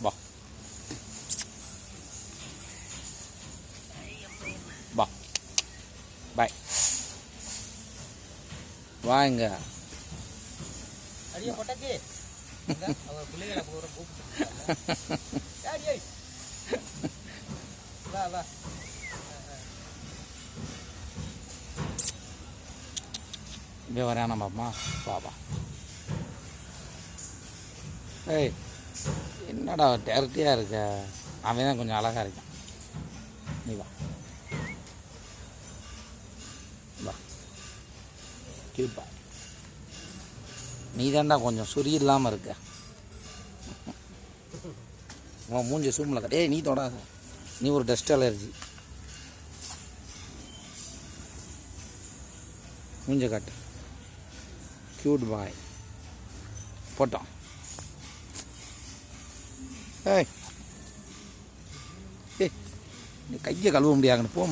வா வா பாய் வாங்க. அடியே பொட்டக்கி அவர் பிள்ளைகளை போகிற கூப்பிட்டு வா வா. இப்படியே வரானா பாப்பா பாப்பா. ஏய் என்னடா டேரக்டியாக இருக்க? அவன் தான் கொஞ்சம் அழகாக இருக்கான். நீ வா வா கியூட் பா. நீ தான்டா கொஞ்சம் சொறி இல்லாமல் இருக்க. உன் மூஞ்சி சூமில் கட்ட. ஏய் நீ தொடாத, நீ ஒரு டஸ்ட் அலர்ஜி. மூஞ்ச காட்டு. கியூட் பாய் போட்டோம். ஏய் ஏய் நீ கையை கழுவ முடியாதுன்னு போ.